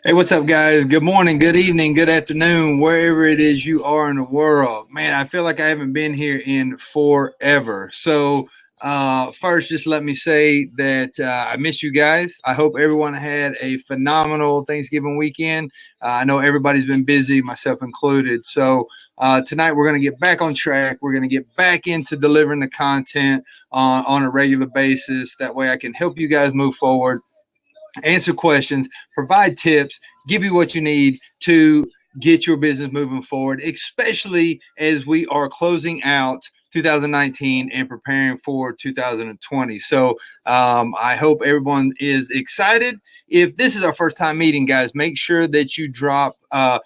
Hey, what's up, guys? Good morning, good evening, good afternoon, wherever it is you are in the world. Man, I feel like I haven't been here in forever. First, just let me say that I miss you guys. I hope everyone had a phenomenal Thanksgiving weekend. I know everybody's been busy, myself included. Tonight we're going to get back on track. We're going to get back into delivering the content on a regular basis. That way I can help you guys move forward, answer questions, provide tips, give you what you need to get your business moving forward, especially as we are closing out 2019 and preparing for 2020. I hope everyone is excited. If this is our first time meeting, guys, make sure that you drop. If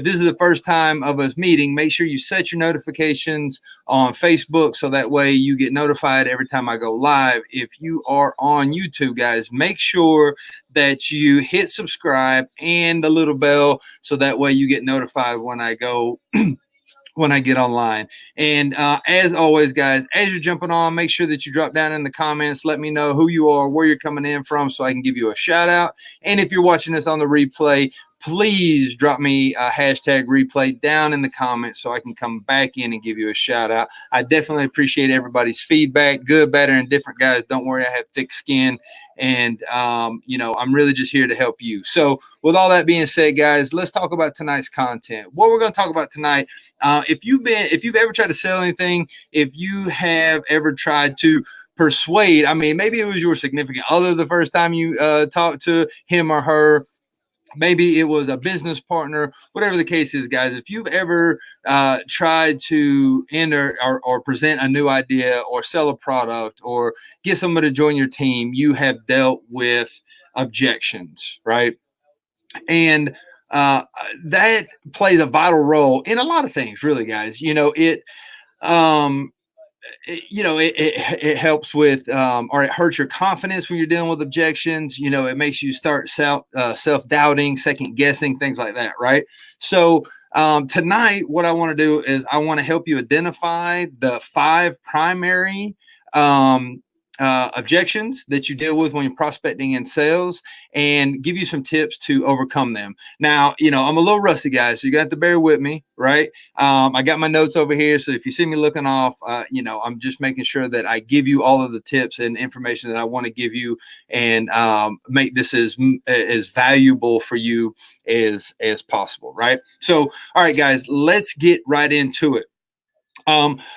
this is the first time of us meeting, make sure you set your notifications on Facebook so that way you get notified every time I go live. If you are on YouTube, guys, make sure that you hit subscribe and the little bell so that way you get notified when I go when I get online. And as always, guys, as you're jumping on, make sure that you drop down in the comments. Let me know who you are, where you're coming in from, so I can give you a shout out. And if you're watching this on the replay, please drop me a hashtag replay down in the comments so I can come back in and give you a shout out. I definitely appreciate everybody's feedback, good, bad, and different, guys. Don't worry, I have thick skin, and I'm really just here to help you. So with all that being said, guys, let's talk about tonight's content. What we're going to talk about tonight, if you've ever tried to sell anything, if you have ever tried to persuade, I mean, maybe it was your significant other the first time you talked to him or her, maybe it was a business partner, whatever the case is, guys. If you've ever tried to enter or present a new idea or sell a product or get someone to join your team, you have dealt with objections, right? And that plays a vital role in a lot of things, really, guys. It helps with or it hurts your confidence when you're dealing with objections. It makes you start self-doubting, second guessing, things like that, right? So tonight what I want to do is I want to help you identify the 5 primary objections that you deal with when you're prospecting in sales and give you some tips to overcome them. Now, I'm a little rusty, guys, so you got to bear with me, right? I got my notes over here, so if you see me looking off, I'm just making sure that I give you all of the tips and information that I want to give you and make this as valuable for you as possible, right? So, all right, guys, let's get right into it.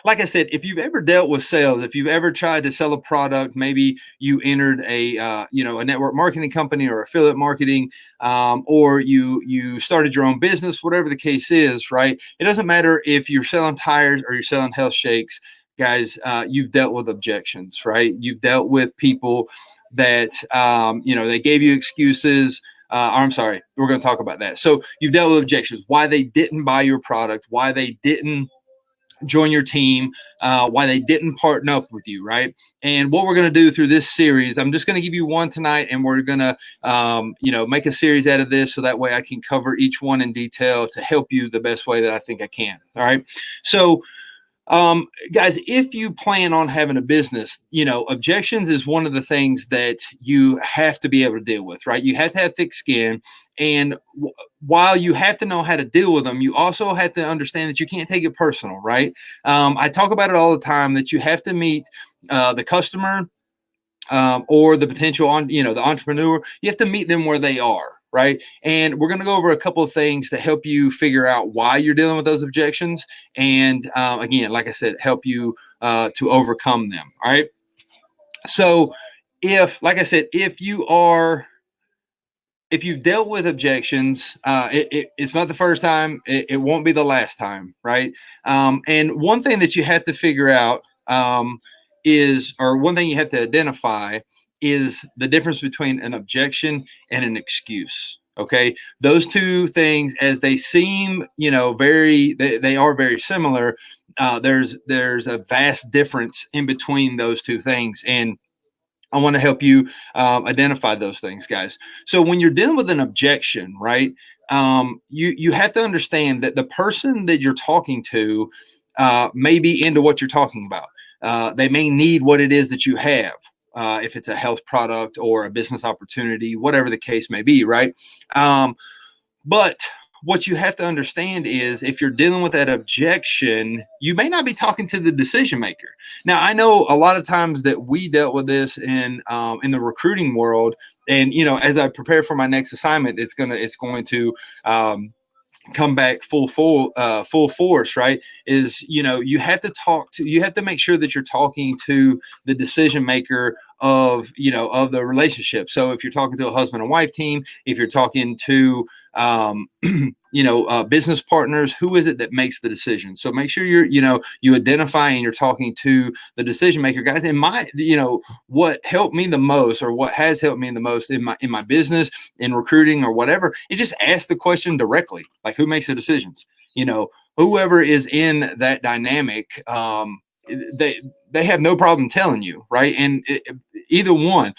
Like I said, if you've ever dealt with sales, if you've ever tried to sell a product, maybe you entered a network marketing company or affiliate marketing, or you started your own business, whatever the case is, right? It doesn't matter if you're selling tires or you're selling health shakes, guys. You've dealt with objections, right? You've dealt with people that they gave you excuses. I'm sorry, we're going to talk about that. So you've dealt with objections, why they didn't buy your product, why they didn't join your team, why they didn't partner up with you, right? And what we're going to do through this series, I'm just going to give you one tonight, and we're going to make a series out of this so that way I can cover each one in detail to help you the best way that I think I can. All right. So guys, if you plan on having a business, objections is one of the things that you have to be able to deal with, right? You have to have thick skin. And while you have to know how to deal with them, you also have to understand that you can't take it personal, right? I talk about it all the time that you have to meet the customer or the potential the entrepreneur. You have to meet them where they are. Right. And we're going to go over a couple of things to help you figure out why you're dealing with those objections. And again, like I said, help you to overcome them. All right. So if you've dealt with objections, it's not the first time. It won't be the last time. Right. And one thing that you have to figure out one thing you have to identify is the difference between an objection and an excuse. Okay. Those two things, as they seem, they are very similar. There's a vast difference in between those two things. And I want to help you identify those things, guys. So when you're dealing with an objection, right, you have to understand that the person that you're talking to may be into what you're talking about. They may need what it is that you have. if it's a health product or a business opportunity, whatever the case may be, right? But what you have to understand is if you're dealing with that objection, you may not be talking to the decision maker. Now, I know a lot of times that we dealt with this in the recruiting world, and as I prepare for my next assignment, it's going to come back full force, right? Is you have to make sure that you're talking to the decision maker of the relationship. So if you're talking to a husband and wife team, if you're talking to business partners, who is it that makes the decision? So make sure you identify and you're talking to the decision maker, guys. And what helped me the most, or what has helped me the most in my business, in recruiting or whatever, is just ask the question directly, like, who makes the decisions? Whoever is in that dynamic, they have no problem telling you, right? And either one,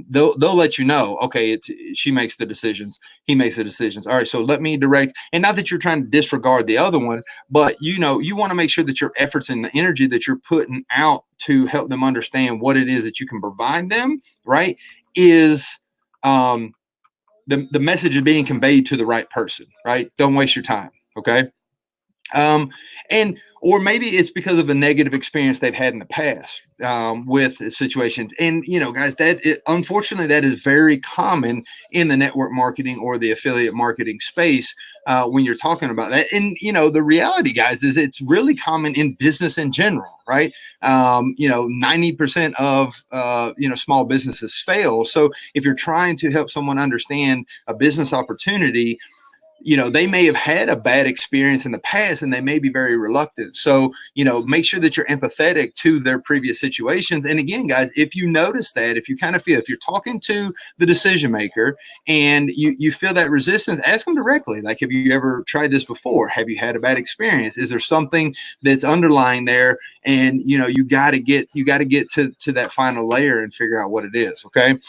they'll let you know, okay, she makes the decisions, he makes the decisions. All right, so let me direct. And not that you're trying to disregard the other one, but you want to make sure that your efforts and the energy that you're putting out to help them understand what it is that you can provide them, right, is the message is being conveyed to the right person, right? Don't waste your time, okay? Or maybe it's because of a negative experience they've had in the past with situations. And, guys, unfortunately, that is very common in the network marketing or the affiliate marketing space when you're talking about that. And, the reality, guys, is it's really common in business in general, right? 90% of, small businesses fail. So if you're trying to help someone understand a business opportunity, they may have had a bad experience in the past and they may be very reluctant. So, make sure that you're empathetic to their previous situations. And again, guys, if you notice that, if you kind of feel, if you're talking to the decision maker and you feel that resistance, ask them directly. Like, have you ever tried this before? Have you had a bad experience? Is there something that's underlying there? And, you got to get to that final layer and figure out what it is. Okay.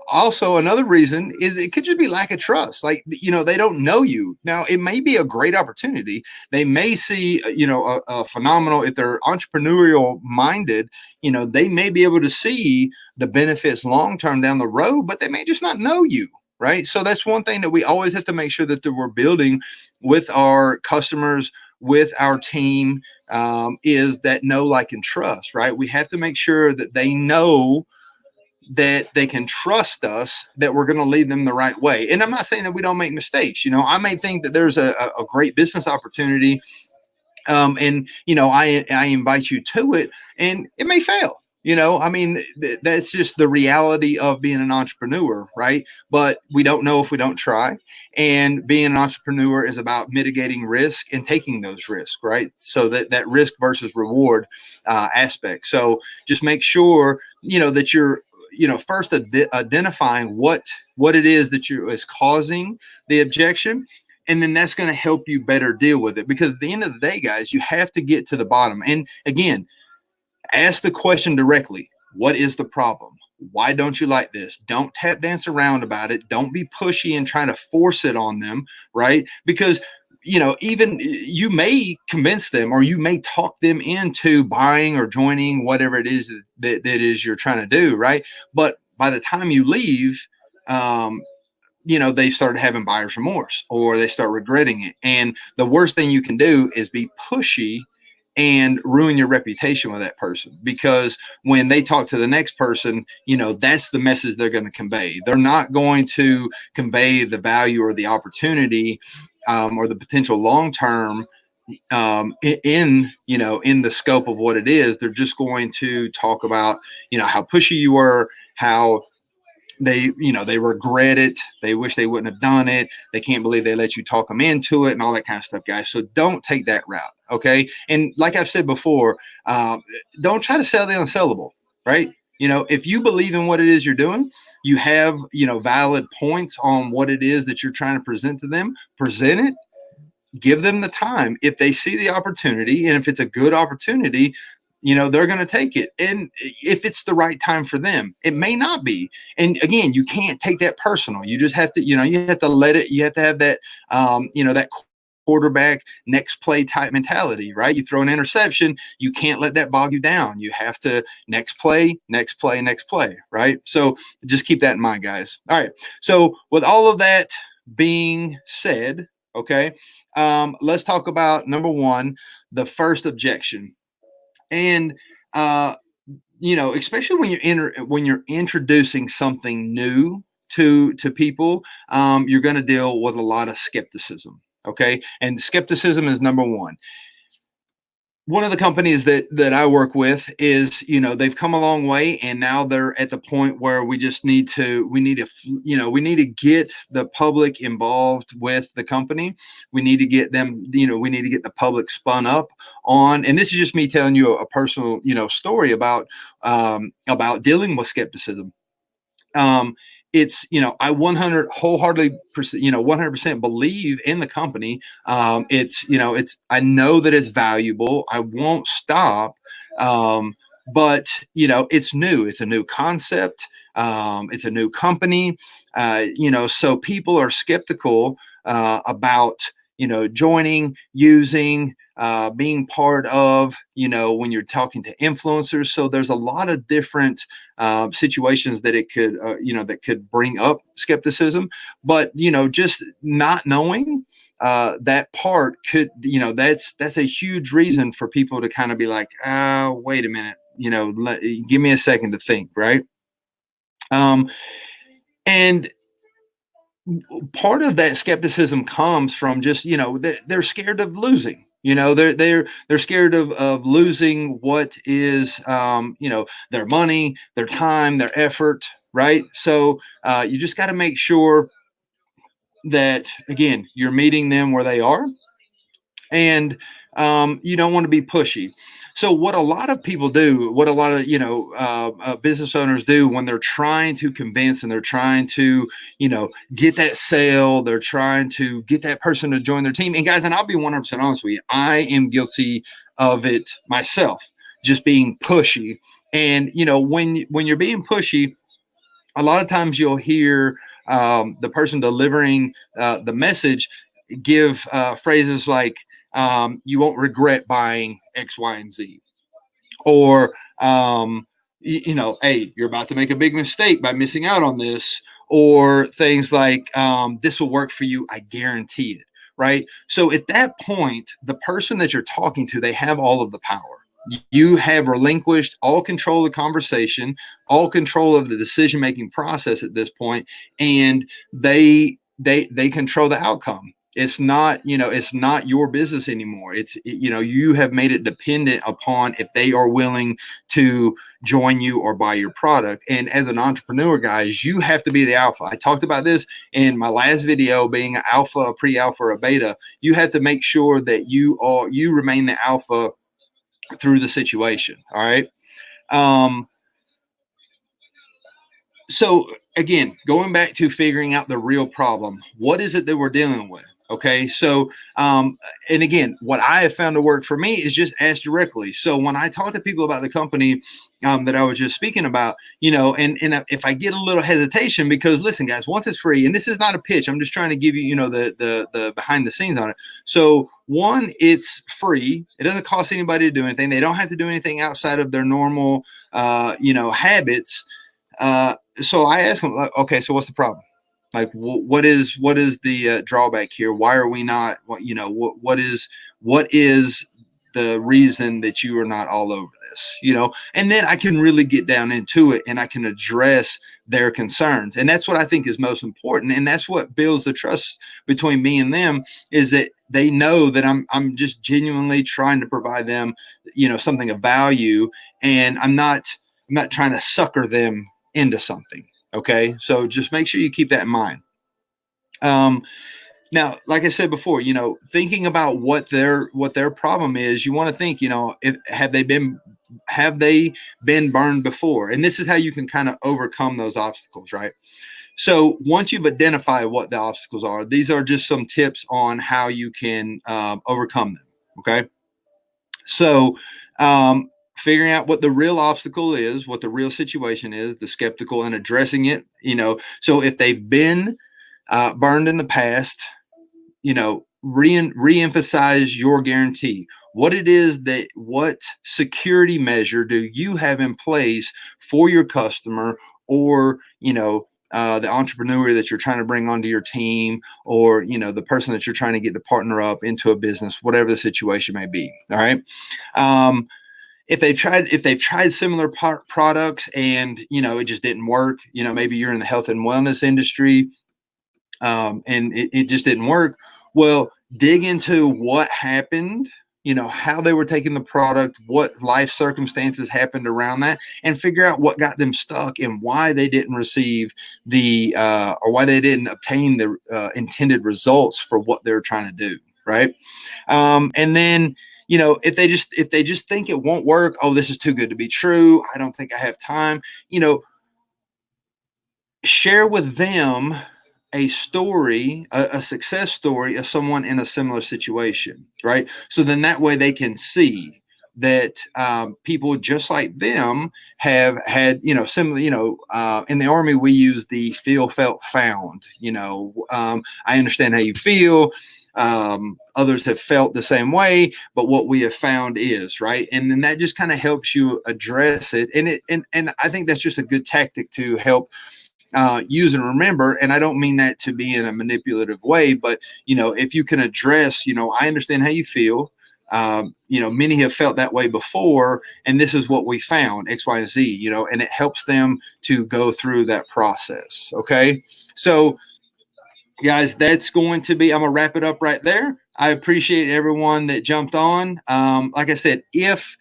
Also, another reason is it could just be lack of trust. Like, they don't know you. Now, it may be a great opportunity. They may see, a phenomenal, if they're entrepreneurial minded, they may be able to see the benefits long-term down the road, but they may just not know you. Right. So that's one thing that we always have to make sure that we're building with our customers, with our team, is that know, like, and trust. Right. We have to make sure that they know that they can trust us, that we're going to lead them the right way. And I'm not saying that we don't make mistakes. I may think that there's a great business opportunity, and I invite you to it, and it may fail. That's just the reality of being an entrepreneur, right? But we don't know if we don't try. And being an entrepreneur is about mitigating risk and taking those risks, right? So that risk versus reward aspect. So just make sure that you're first identifying what it is that is causing the objection. And then that's going to help you better deal with it, because at the end of the day, guys, you have to get to the bottom. And again, ask the question directly. What is the problem? Why don't you like this? Don't tap dance around about it. Don't be pushy and trying to force it on them, right? Because even you may convince them, or you may talk them into buying or joining whatever it is that is you're trying to do, right? But by the time you leave, they start having buyer's remorse, or they start regretting it. And the worst thing you can do is be pushy and ruin your reputation with that person, because when they talk to the next person, that's the message they're going to convey. They're not going to convey the value or the opportunity or the potential long-term in the scope of what it is. They're just going to talk about, how pushy you were, how they regret it. They wish they wouldn't have done it. They can't believe they let you talk them into it and all that kind of stuff, guys. So don't take that route. Okay. And like I've said before, don't try to sell the unsellable, right? If you believe in what it is you're doing, you have, valid points on what it is that you're trying to present to them, present it, give them the time. If they see the opportunity, and if it's a good opportunity, they're going to take it. And if it's the right time for them, it may not be. And again, you can't take that personal. You just have to, you have to let it, you have to have that, that quarterback next play type mentality, right? You throw an interception, you can't let that bog you down. You have to next play, next play, next play, right? So just keep that in mind, guys. All right. So with all of that being said, okay, let's talk about number one, the first objection. And especially when you're introducing something new to people, you're going to deal with a lot of skepticism. Okay, and skepticism is number one. One of the companies that I work with is, they've come a long way, and now they're at the point where we need to get the public involved with the company. We need to get them, we need to get the public spun up on, and this is just me telling you a personal, story about dealing with skepticism. It's, I 100 wholeheartedly, 100% believe in the company. I know that it's valuable. I won't stop. But it's new. It's a new concept. It's a new company. So people are skeptical about, joining, using, being part of, when you're talking to influencers. So there's a lot of different situations that it could, that could bring up skepticism. But, just not knowing that part could, that's a huge reason for people to kind of be like, wait a minute, give me a second to think, right? And part of that skepticism comes from just, they're scared of losing. They're scared of losing what is, their money, their time, their effort, right? So you just got to make sure that, again, you're meeting them where they are, and you don't want to be pushy. So what a lot of people do, what a lot of business owners do when they're trying to convince and they're trying to get that sale, they're trying to get that person to join their team. And guys, and I'll be 100% honest with you, I am guilty of it myself, just being pushy. And when you're being pushy, a lot of times you'll hear the person delivering the message give phrases like, you won't regret buying X, Y, and Z. Or, hey, you're about to make a big mistake by missing out on this. Or things like, this will work for you, I guarantee it. Right? So at that point, the person that you're talking to, they have all of the power. You have relinquished all control of the conversation, all control of the decision-making process at this point, and they control the outcome. It's not, it's not your business anymore. You have made it dependent upon if they are willing to join you or buy your product. And as an entrepreneur, guys, you have to be the alpha. I talked about this in my last video, being an alpha, a pre-alpha, or a beta. You have to make sure that you remain the alpha through the situation. All right. So again, going back to figuring out the real problem, what is it that we're dealing with? Okay. So, and again, what I have found to work for me is just ask directly. So when I talk to people about the company that I was just speaking about, and if I get a little hesitation, because listen, guys, once it's free, and this is not a pitch, I'm just trying to give you, the behind the scenes on it. So one, it's free. It doesn't cost anybody to do anything. They don't have to do anything outside of their normal, habits. So I asked them, like, okay, so what's the problem? Like, what is the drawback here? Why are we not? What is the reason that you are not all over this? And then I can really get down into it, and I can address their concerns, and that's what I think is most important, and that's what builds the trust between me and them, is that they know that I'm just genuinely trying to provide them, something of value, and I'm not trying to sucker them into something. Okay. So just make sure you keep that in mind. Now, like I said before, thinking about what their problem is, you want to think, have they been burned before? And this is how you can kind of overcome those obstacles, right? So once you've identified what the obstacles are, these are just some tips on how you can overcome them. Okay. So, figuring out what the real obstacle is, what the real situation is, the skeptical, and addressing it. So if they've been burned in the past, re-emphasize your guarantee. What security measure do you have in place for your customer, or the entrepreneur that you're trying to bring onto your team, or the person that you're trying to get to partner up into a business, whatever the situation may be. All right. If they've tried similar products and it just didn't work, maybe you're in the health and wellness industry, and it just didn't work. Well, dig into what happened, how they were taking the product, what life circumstances happened around that, and figure out what got them stuck and why they didn't receive or why they didn't obtain the intended results for what they're trying to do. Right. And then, if they just think it won't work, oh, this is too good to be true, I don't think I have time, share with them a story, a success story of someone in a similar situation, right? So then that way they can see that people just like them have had, similar, in the Army, we use the feel, felt, found. I understand how you feel. Others have felt the same way, but what we have found is, right. And then that just kind of helps you address it. And I think that's just a good tactic to help use and remember. And I don't mean that to be in a manipulative way, but if you can address, I understand how you feel. Many have felt that way before, and this is what we found, X, Y, and Z, and it helps them to go through that process. Okay. So guys, that's going to be, I'm gonna wrap it up right there. I appreciate everyone that jumped on. Like I said, if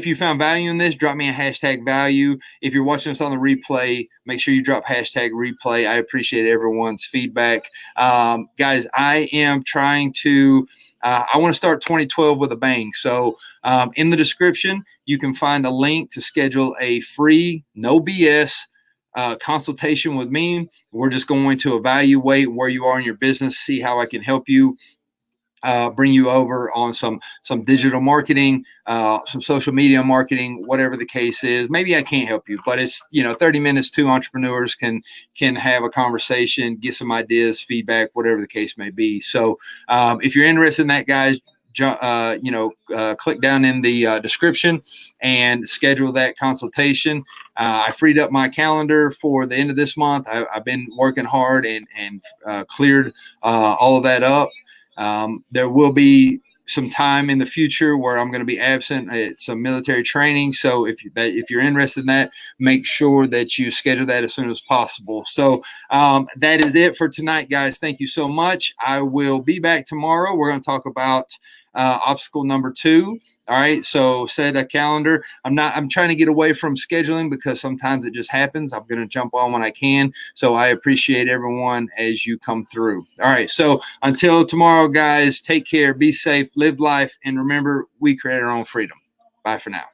you found value in this, drop me a hashtag value. If you're watching us on the replay, make sure you drop hashtag replay. I appreciate everyone's feedback. Guys, I am trying to, I want to start 2012 with a bang. So in the description, you can find a link to schedule a free, no BS consultation with me. We're just going to evaluate where you are in your business, see how I can help you. Bring you over on some digital marketing, some social media marketing, whatever the case is. Maybe I can't help you, but it's 30 minutes. Two entrepreneurs can have a conversation, get some ideas, feedback, whatever the case may be. So if you're interested in that, guys, click down in the description and schedule that consultation. I freed up my calendar for the end of this month. I've been working hard and cleared all of that up. There will be some time in the future where I'm going to be absent at some military training. So if you're interested in that, make sure that you schedule that as soon as possible. So that is it for tonight, guys. Thank you so much. I will be back tomorrow. We're going to talk about obstacle number 2. All right. So set a calendar. I'm trying to get away from scheduling because sometimes it just happens. I'm going to jump on when I can. So I appreciate everyone as you come through. All right. So until tomorrow, guys, take care, be safe, live life, and remember, we create our own freedom. Bye for now.